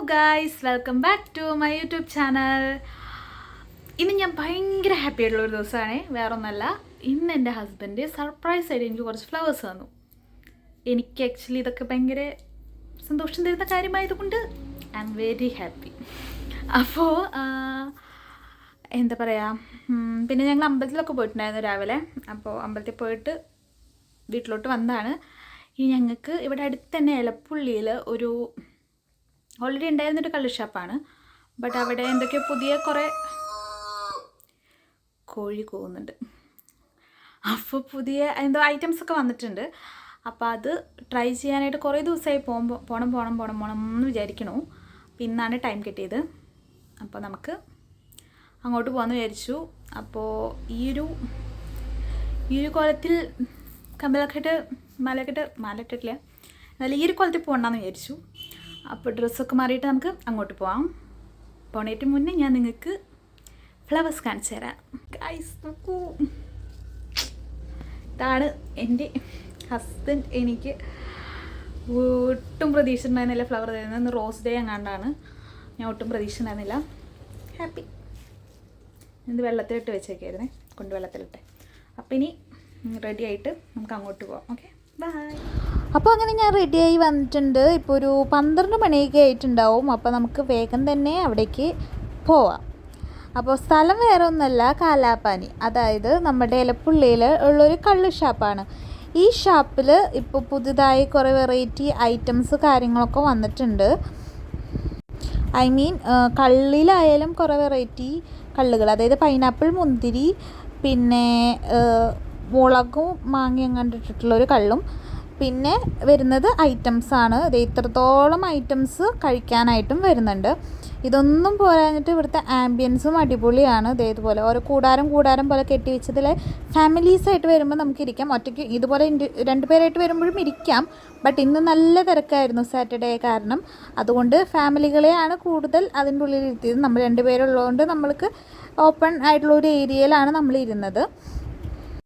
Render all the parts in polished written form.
Guys, welcome back to my YouTube channel. ഇന്ന് ഞാൻ ഭയങ്കര ഹാപ്പി ആയിട്ടുള്ള ഒരു ദിവസമാണ്. വേറൊന്നല്ല, ഇന്ന് എൻ്റെ ഹസ്ബൻഡ് സർപ്രൈസ് ആയിട്ട് എനിക്ക് കുറച്ച് ഫ്ലവേഴ്സ് തന്നു. എനിക്ക് ആക്ച്വലി ഇതൊക്കെ ഭയങ്കര സന്തോഷം തരുന്ന കാര്യമായതുകൊണ്ട് ഐ ആം വെരി ഹാപ്പി. അപ്പോൾ എന്താ പറയുക, പിന്നെ ഞങ്ങൾ അമ്പലത്തിലൊക്കെ പോയിട്ടുണ്ടായിരുന്നു രാവിലെ. അപ്പോൾ അമ്പലത്തിൽ പോയിട്ട് വീട്ടിലോട്ട് വന്നതാണ്. ഇനി ഞങ്ങൾക്ക് ഇവിടെ അടുത്ത് തന്നെ എലപ്പുള്ളിയിൽ ഒരു ഓൾറെഡി ഉണ്ടായിരുന്നൊരു കള്ള് ഷാപ്പാണ്. ബട്ട് അവിടെ എന്തൊക്കെയോ പുതിയ കുറേ കോഴി കൂവുന്നുണ്ട്. അപ്പോൾ പുതിയ എന്തോ ഐറ്റംസൊക്കെ വന്നിട്ടുണ്ട്. അപ്പോൾ അത് ട്രൈ ചെയ്യാനായിട്ട് കുറേ ദിവസമായി പോകണം എന്ന് വിചാരിക്കണു. അപ്പോൾ ഇന്നാണ് ടൈം കിട്ടിയത്. അപ്പോൾ നമുക്ക് അങ്ങോട്ട് പോകാമെന്ന് വിചാരിച്ചു. അപ്പോൾ ഈ ഒരു കോലത്തിൽ കമ്പലൊക്കെ മാലക്കെട്ടില്ല, എന്നാലും ഈ ഒരു കോലത്തിൽ പോകണമെന്ന് വിചാരിച്ചു. അപ്പോൾ ഡ്രസ്സൊക്കെ മാറിയിട്ട് നമുക്ക് അങ്ങോട്ട് പോകാം. പോണേറ്റ് മുന്നേ ഞാൻ നിങ്ങൾക്ക് ഫ്ലവേഴ്സ് കാണിച്ചു തരാം. ഗൈസ് നോക്കൂ, ഇതാണ് എൻ്റെ ഹസ്ബൻഡ്. എനിക്ക് ഒട്ടും പ്രതീക്ഷ ഉണ്ടായിരുന്നില്ല ഫ്ലവർ തരുന്നത്. ഇന്ന് റോസ് ഡേ എങ്ങാണ്ടാണ്. ഞാൻ ഒട്ടും പ്രതീക്ഷ ഉണ്ടായിരുന്നില്ല. ഹാപ്പി. ഇത് വെള്ളത്തിലിട്ട് വെച്ചേക്കായിരുന്നേ, കൊണ്ട് വെള്ളത്തിലിട്ടെ. അപ്പോൾ ഇനി റെഡി ആയിട്ട് നമുക്ക് അങ്ങോട്ട് പോകാം. Okay, bye. അപ്പോൾ അങ്ങനെ ഞാൻ റെഡിയായി വന്നിട്ടുണ്ട്. ഇപ്പോൾ ഒരു 12 മണിയൊക്കെ ആയിട്ടുണ്ടാവും. അപ്പോൾ നമുക്ക് വേഗം തന്നെ അവിടേക്ക് പോവാം. അപ്പോൾ സ്ഥലം വേറെ ഒന്നുമല്ല, കാലാപ്പാനി. അതായത് നമ്മുടെ എലപ്പുള്ളിയിൽ ഉള്ളൊരു കള്ള് ഷാപ്പാണ്. ഈ ഷാപ്പിൽ ഇപ്പോൾ പുതുതായി കുറേ വെറൈറ്റി ഐറ്റംസ് കാര്യങ്ങളൊക്കെ വന്നിട്ടുണ്ട്. ഐ മീൻ കള്ളിലായാലും കുറേ വെറൈറ്റി കള്ളുകൾ, അതായത് പൈനാപ്പിൾ, മുന്തിരി, പിന്നെ മുളകും മാങ്ങയും കണ്ടിട്ടുള്ളൊരു കള്ളും, പിന്നെ വരുന്നത് ഐറ്റംസാണ്. ഇത് ഇത്രത്തോളം ഐറ്റംസ് കഴിക്കാനായിട്ടും വരുന്നുണ്ട്. ഇതൊന്നും പോരാഞ്ഞിട്ട് ഇവിടുത്തെ ആംബിയൻസും അടിപൊളിയാണ്. ഇതേപോലെ ഓരോ കൂടാരം പോലെ കെട്ടി വെച്ചതിൽ ഫാമിലീസായിട്ട് വരുമ്പോൾ നമുക്ക് ഇരിക്കാം. ഒറ്റയ്ക്ക് ഇതുപോലെ 2 പേരായിട്ട് വരുമ്പോഴും ഇരിക്കാം. ബട്ട് ഇന്ന് നല്ല തിരക്കായിരുന്നു, സാറ്റർഡേ കാരണം. അതുകൊണ്ട് ഫാമിലികളെയാണ് കൂടുതൽ അതിൻ്റെ ഉള്ളിൽ ഇരുത്തിയത്. നമ്മൾ 2 പേരുള്ളതുകൊണ്ട് നമ്മൾക്ക് ഓപ്പൺ ആയിട്ടുള്ള ഒരു ഏരിയയിലാണ് നമ്മൾ ഇരുന്നത്.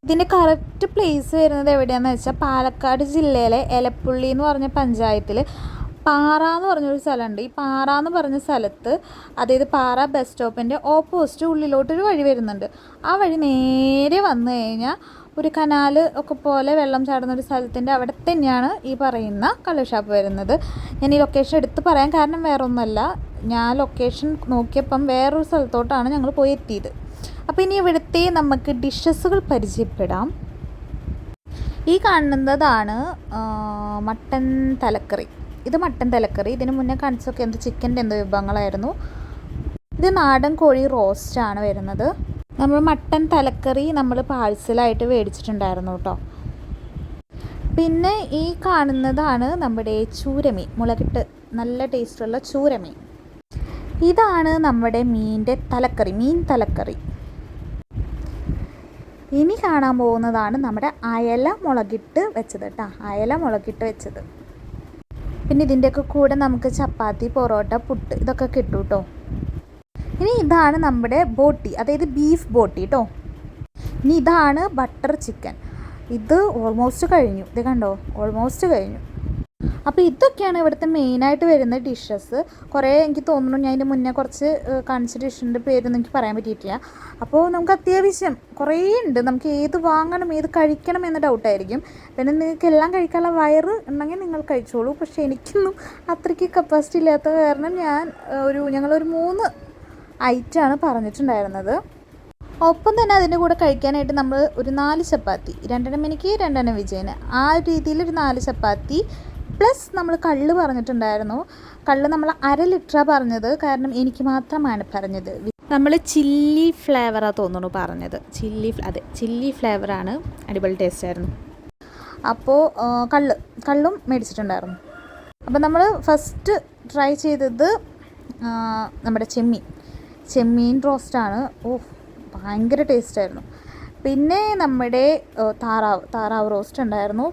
ഇതിൻ്റെ കറക്റ്റ് പ്ലേസ് വരുന്നത് എവിടെയാണെന്ന് വെച്ചാൽ പാലക്കാട് ജില്ലയിലെ എലപ്പുള്ളി എന്ന് പറഞ്ഞ പഞ്ചായത്തിൽ പാറ എന്ന് പറഞ്ഞൊരു സ്ഥലമുണ്ട്. ഈ പാറ എന്ന് പറഞ്ഞ സ്ഥലത്ത്, അതായത് പാറ ബസ് സ്റ്റോപ്പിൻ്റെ ഓപ്പോസിറ്റ് ഉള്ളിലോട്ടൊരു വഴി വരുന്നുണ്ട്. ആ വഴി നേരെ വന്നു കഴിഞ്ഞാൽ ഒരു കനാൽ ഒക്കെ പോലെ വെള്ളം ചാടുന്ന ഒരു സ്ഥലത്തിൻ്റെ അവിടെ തന്നെയാണ് ഈ പറയുന്ന കള്ള് ഷാപ്പ് വരുന്നത്. ഞാൻ ഈ ലൊക്കേഷൻ എടുത്ത് പറയാൻ കാരണം വേറെ ഒന്നുമല്ല, ഞാൻ ലൊക്കേഷൻ നോക്കിയപ്പം വേറൊരു സ്ഥലത്തോട്ടാണ് ഞങ്ങൾ പോയി എത്തിയത്. അപ്പോൾ ഇനി ഇവിടുത്തെ നമുക്ക് ഡിഷസുകൾ പരിചയപ്പെടാം. ഈ കാണുന്നതാണ് മട്ടൻ തലക്കറി. ഇത് മട്ടൻ തലക്കറി. ഇതിന് മുന്നേ കാണിച്ചൊക്കെ ചിക്കൻ്റെ എന്തോ വിഭവങ്ങളായിരുന്നു. ഇത് നാടൻ കോഴി റോസ്റ്റാണ് വരുന്നത്. നമ്മൾ മട്ടൻ തലക്കറി നമ്മൾ പാഴ്സലായിട്ട് മേടിച്ചിട്ടുണ്ടായിരുന്നു കേട്ടോ. പിന്നെ ഈ കാണുന്നതാണ് നമ്മുടെ ചൂരമീൻ, മുളകിട്ട് നല്ല ടേസ്റ്റുള്ള ചൂരമീൻ. ഇതാണ് നമ്മുടെ മീൻ തലക്കറി. ഇനി കാണാൻ പോകുന്നതാണ് നമ്മുടെ അയല മുളകിട്ട് വെച്ചത് കേട്ടോ, അയല മുളകിട്ട് വെച്ചത്. പിന്നെ ഇതിൻ്റെയൊക്കെ കൂടെ നമുക്ക് ചപ്പാത്തി, പൊറോട്ട, പുട്ട് ഇതൊക്കെ കിട്ടും കേട്ടോ. ഇനി ഇതാണ് നമ്മുടെ ബോട്ടി, അതായത് ബീഫ് ബോട്ടി കേട്ടോ. ഇനി ഇതാണ് ബട്ടർ ചിക്കൻ. ഇത് ഓൾമോസ്റ്റ് കഴിഞ്ഞു, ഇത് കണ്ടോ, ഓൾമോസ്റ്റ് കഴിഞ്ഞു. അപ്പോൾ ഇതൊക്കെയാണ് ഇവിടുത്തെ മെയിനായിട്ട് വരുന്ന ഡിഷസ്. കുറേ എനിക്ക് തോന്നുന്നു, ഞാൻ ഇതിൻ്റെ മുന്നേ കുറച്ച് കാണിച്ച ഡിഷിൻ്റെ പേരൊന്നും എനിക്ക് പറയാൻ പറ്റിയിട്ടില്ല. അപ്പോൾ നമുക്ക് അത്യാവശ്യം കുറേ ഉണ്ട്. നമുക്ക് ഏത് വാങ്ങണം, ഏത് കഴിക്കണം എന്ന ഡൗട്ടായിരിക്കും. പിന്നെ നിങ്ങൾക്ക് എല്ലാം കഴിക്കാനുള്ള വയറ് ഉണ്ടെങ്കിൽ നിങ്ങൾ കഴിച്ചോളൂ. പക്ഷേ എനിക്കൊന്നും അത്രയ്ക്ക് കപ്പാസിറ്റി ഇല്ലാത്ത കാരണം ഞങ്ങളൊരു 3 ഐറ്റമാണ് പറഞ്ഞിട്ടുണ്ടായിരുന്നത്. ഒപ്പം തന്നെ അതിൻ്റെ കൂടെ കഴിക്കാനായിട്ട് നമ്മൾ ഒരു 4 ചപ്പാത്തി, 2 എനിക്ക് 2 വിജയന്, ആ രീതിയിൽ ഒരു 4 ചപ്പാത്തി പ്ലസ് നമ്മൾ കള്ള് പറഞ്ഞിട്ടുണ്ടായിരുന്നു. കള്ള് നമ്മൾ 1/2 ലിറ്ററാണ് പറഞ്ഞത്, കാരണം എനിക്ക് മാത്രമാണ് പറഞ്ഞത്. നമ്മൾ ചില്ലി ഫ്ലേവറാണ് തോന്നുന്നു പറഞ്ഞത്. ചില്ലി ഫ്ലേവറാണ്, അടിപൊളി ടേസ്റ്റായിരുന്നു. അപ്പോൾ കള്ളും മേടിച്ചിട്ടുണ്ടായിരുന്നു. അപ്പോൾ നമ്മൾ ഫസ്റ്റ് ട്രൈ ചെയ്തത് നമ്മുടെ ചെമ്മീൻ റോസ്റ്റാണ്. ഭയങ്കര ടേസ്റ്റായിരുന്നു. പിന്നെ നമ്മുടെ താറാവ് റോസ്റ്റ് ഉണ്ടായിരുന്നു.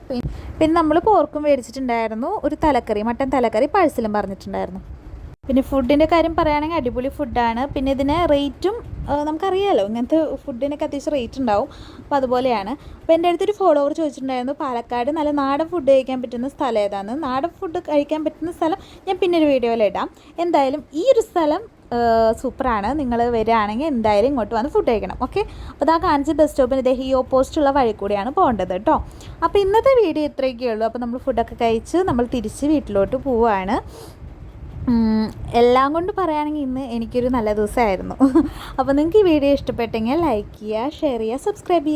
പിന്നെ നമ്മൾ പോർക്കും മേടിച്ചിട്ടുണ്ടായിരുന്നു. ഒരു തലക്കറി, മട്ടൻ തലക്കറി പാഴ്സലും പറഞ്ഞിട്ടുണ്ടായിരുന്നു. പിന്നെ ഫുഡിൻ്റെ കാര്യം പറയുകയാണെങ്കിൽ അടിപൊളി ഫുഡാണ്. പിന്നെ ഇതിന് റേറ്റും നമുക്കറിയാമല്ലോ, ഇങ്ങനത്തെ ഫുഡിനൊക്കെ അത്യാവശ്യം റേറ്റ് ഉണ്ടാവും. അപ്പോൾ അതുപോലെയാണ്. അപ്പോൾ എൻ്റെ അടുത്തൊരു ഫോളോവർ ചോദിച്ചിട്ടുണ്ടായിരുന്നു പാലക്കാട് നല്ല നാടൻ ഫുഡ് കഴിക്കാൻ പറ്റുന്ന സ്ഥലം ഏതാണെന്ന്. നാടൻ ഫുഡ് കഴിക്കാൻ പറ്റുന്ന സ്ഥലം ഞാൻ പിന്നെ ഒരു വീഡിയോയിൽ ഇടാം. എന്തായാലും ഈ ഒരു സ്ഥലം സൂപ്പറാണ്. നിങ്ങൾ വരികയാണെങ്കിൽ എന്തായാലും ഇങ്ങോട്ട് വന്ന് ഫുഡ് കഴിക്കണം. ഓക്കെ, അപ്പോൾ ഇതാ കാണിച്ച ബസ് സ്റ്റോപ്പിന് ഇതേ ഈ ഓപ്പോസിറ്റുള്ള വഴി കൂടിയാണ് പോകേണ്ടത് കേട്ടോ. അപ്പോൾ ഇന്നത്തെ വീഡിയോ ഇത്രയൊക്കെ ഉള്ളൂ. അപ്പോൾ നമ്മൾ ഫുഡൊക്കെ കഴിച്ച് നമ്മൾ തിരിച്ച് വീട്ടിലോട്ട് പോവുകയാണ്. എല്ലാം കൊണ്ട് പറയുകയാണെങ്കിൽ ഇന്ന് എനിക്കൊരു നല്ല ദിവസമായിരുന്നു. അപ്പോൾ നിങ്ങൾക്ക് ഈ വീഡിയോ ഇഷ്ടപ്പെട്ടെങ്കിൽ ലൈക്ക് ചെയ്യുക, ഷെയർ ചെയ്യുക, സബ്സ്ക്രൈബ് ചെയ്യുക.